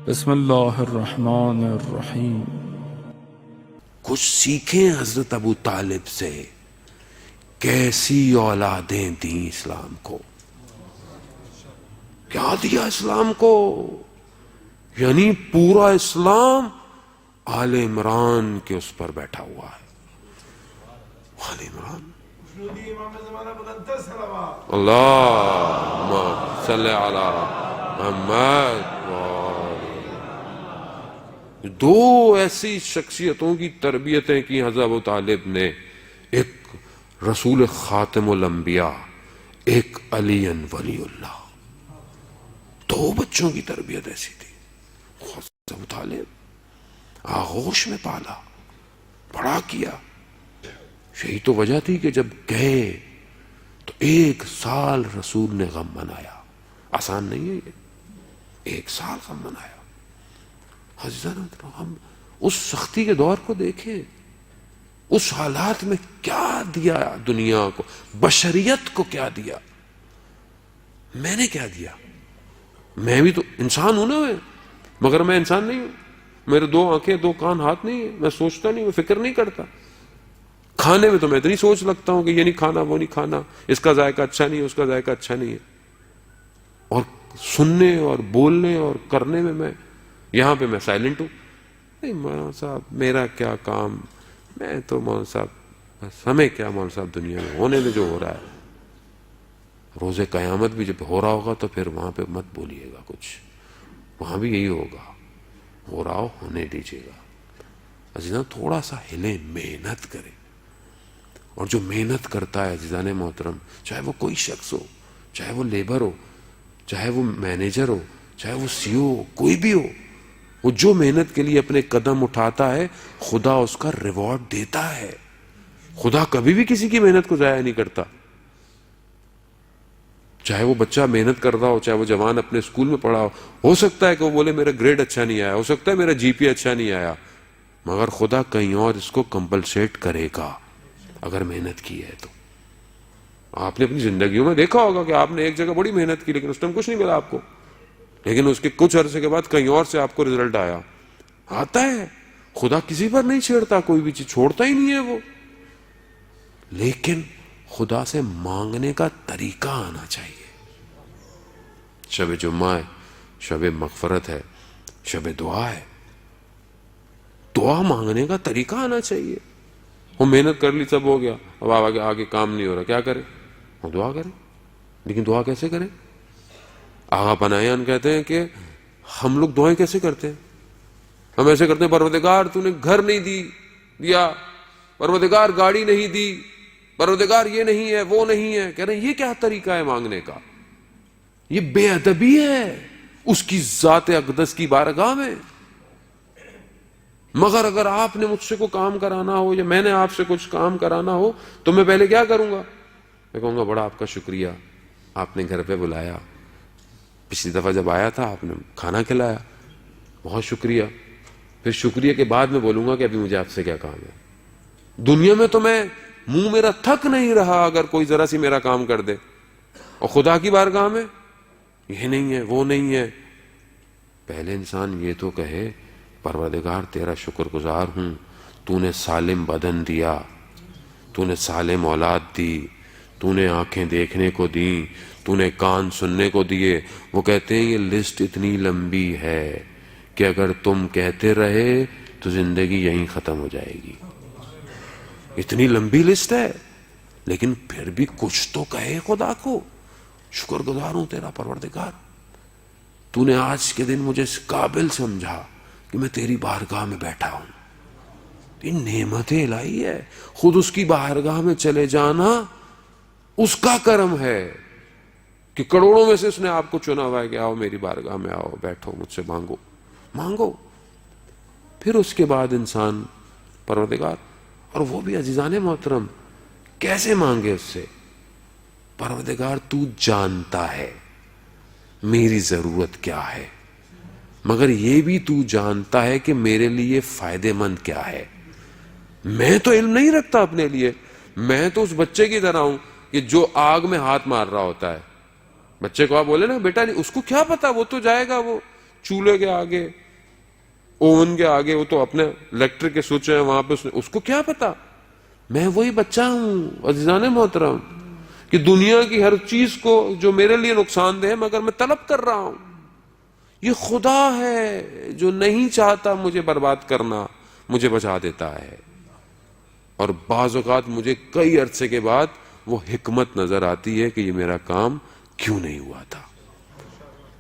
بسم اللہ الرحمن الرحیم۔ کچھ سیکھیں حضرت ابو طالب سے، کیسی اولادیں دیں اسلام کو، کیا دیا اسلام کو، یعنی پورا اسلام آل عمران کے اس پر بیٹھا ہوا ہے۔ آل عمران، اللہم صلی علی محمد۔ دو ایسی شخصیتوں کی تربیتیں کی حضرت ابو طالب نے، ایک رسول خاتم الانبیاء، ایک علی ولی اللہ۔ دو بچوں کی تربیت ایسی تھی۔ حضرت ابو طالب آغوش میں پالا، بڑا کیا۔ یہی تو وجہ تھی کہ جب گئے تو 1 سال رسول نے غم منایا۔ آسان نہیں ہے یہ، 1 سال غم منایا۔ ہم اس سختی کے دور کو دیکھیں، اس حالات میں کیا دیا دنیا کو، بشریت کو کیا دیا۔ میں نے کیا دیا؟ میں بھی تو انسان ہوں نا، مگر میں انسان نہیں ہوں۔ میرے 2 آنکھیں 2 کان ہاتھ نہیں ہیں، میں سوچتا نہیں ہوں، فکر نہیں کرتا۔ کھانے میں تو میں اتنی سوچ لگتا ہوں کہ یہ نہیں کھانا، وہ نہیں کھانا، اس کا ذائقہ اچھا نہیں ہے، اس کا ذائقہ اچھا نہیں ہے۔ اور سننے اور بولنے اور کرنے میں یہاں پہ میں سائلنٹ ہوں۔ نہیں مولانا صاحب میرا کیا کام، میں تو مولانا صاحب بس، ہمیں کیا مولانا صاحب، دنیا میں ہونے میں جو ہو رہا ہے، روز قیامت بھی جب ہو رہا ہوگا تو پھر وہاں پہ مت بولیے گا کچھ، وہاں بھی یہی ہوگا، ہو رہا ہو ہونے دیجیے گا۔ عزیزان تھوڑا سا ہلیں، محنت کریں۔ اور جو محنت کرتا ہے عزیزان محترم، چاہے وہ کوئی شخص ہو، چاہے وہ لیبر ہو، چاہے وہ مینیجر ہو، چاہے وہ سی او ہو، کوئی بھی ہو، وہ جو محنت کے لیے اپنے قدم اٹھاتا ہے خدا اس کا ریوارڈ دیتا ہے۔ خدا کبھی بھی کسی کی محنت کو ضائع نہیں کرتا۔ چاہے وہ بچہ محنت کر رہا ہو، چاہے وہ جوان اپنے اسکول میں پڑھا ہو سکتا ہے کہ وہ بولے میرا گریڈ اچھا نہیں آیا، ہو سکتا ہے میرا جی پی اچھا نہیں آیا، مگر خدا کہیں اور اس کو کمپلسیٹ کرے گا اگر محنت کی ہے تو۔ آپ نے اپنی زندگیوں میں دیکھا ہوگا کہ آپ نے ایک جگہ بڑی محنت کی لیکن اس ٹائم کچھ نہیں ملا آپ کو، لیکن اس کے کچھ عرصے کے بعد کہیں اور سے آپ کو رزلٹ آیا۔ آتا ہے، خدا کسی پر نہیں چھیڑتا، کوئی بھی چیز چھوڑتا ہی نہیں ہے وہ، لیکن خدا سے مانگنے کا طریقہ آنا چاہیے۔ شب جمعہ ہے، شب مغفرت ہے، شب دعا ہے، دعا مانگنے کا طریقہ آنا چاہیے۔ وہ محنت کر لی، سب ہو گیا، اب آگے کام نہیں ہو رہا، کیا کرے؟ وہ دعا کرے، لیکن دعا کیسے کرے؟ آغا پناہیان کہتے ہیں کہ ہم لوگ دعائیں کیسے کرتے ہیں؟ ہم ایسے کرتے ہیں پروردگار تو نے گھر نہیں دیا، پروردگار گاڑی نہیں دی، پروردگار یہ نہیں ہے وہ نہیں ہے۔ کہہ رہے ہیں یہ کیا طریقہ ہے مانگنے کا؟ یہ بے ادبی ہے اس کی ذات اقدس کی بارگاہ میں۔ مگر اگر آپ نے مجھ سے کوئی کام کرانا ہو یا میں نے آپ سے کچھ کام کرانا ہو تو میں پہلے کیا کروں گا؟ میں کہوں گا بڑا آپ کا شکریہ، آپ نے گھر پہ بلایا، پچھلی دفعہ جب آیا تھا آپ نے کھانا کھلایا، بہت شکریہ۔ پھر شکریہ کے بعد میں بولوں گا کہ ابھی مجھے آپ سے کیا کام ہے۔ دنیا میں تو میں منہ میرا تھک نہیں رہا اگر کوئی ذرا سی میرا کام کر دے، اور خدا کی بارگاہ میں یہ نہیں ہے وہ نہیں ہے۔ پہلے انسان یہ تو کہے پروردگار تیرا شکر گزار ہوں، تو نے سالم بدن دیا، تو نے سالم اولاد دی، تو نے آنکھیں دیکھنے کو دیں، تو نے کان سننے کو دیے۔ وہ کہتے ہیں یہ لسٹ اتنی لمبی ہے کہ اگر تم کہتے رہے تو زندگی یہیں ختم ہو جائے گی۔ اتنی لمبی لسٹ ہے، لیکن پھر بھی کچھ تو کہے خدا کو، شکر گزار ہوں تیرا پروردگار، تو نے آج کے دن مجھے اس قابل سمجھا کہ میں تیری بارگاہ میں بیٹھا ہوں۔ یہ نعمت الہی ہے، خود اس کی بارگاہ میں چلے جانا اس کا کرم ہے کہ کروڑوں میں سے اس نے آپ کو چنا ہوا ہے کہ آؤ میری بارگاہ میں، آؤ بیٹھو مجھ سے مانگو۔ پھر اس کے بعد انسان پروردگار، اور وہ بھی عزیزان محترم کیسے مانگے اس سے؟ پروردگار تو جانتا ہے میری ضرورت کیا ہے، مگر یہ بھی تو جانتا ہے کہ میرے لیے فائدے مند کیا ہے۔ میں تو علم نہیں رکھتا اپنے لیے، میں تو اس بچے کی طرح ہوں کہ جو آگ میں ہاتھ مار رہا ہوتا ہے۔ بچے کو آپ بولے نا بیٹا نہیں، اس کو کیا پتا، وہ تو جائے گا، وہ چولہے کے آگے, اوون کے آگے, وہ تو اپنے الیکٹرک کے سوچ ہیں وہاں پہ, اس کو کیا پتا میں وہی بچہ ہوں عزیزان محترم, کہ دنیا کی ہر چیز کو جو میرے لیے نقصان دہ ہے مگر میں طلب کر رہا ہوں. یہ خدا ہے جو نہیں چاہتا مجھے برباد کرنا, مجھے بچا دیتا ہے. اور بعض اوقات مجھے کئی عرصے کے بعد وہ حکمت نظر آتی ہے کہ یہ میرا کام کیوں نہیں ہوا تھا.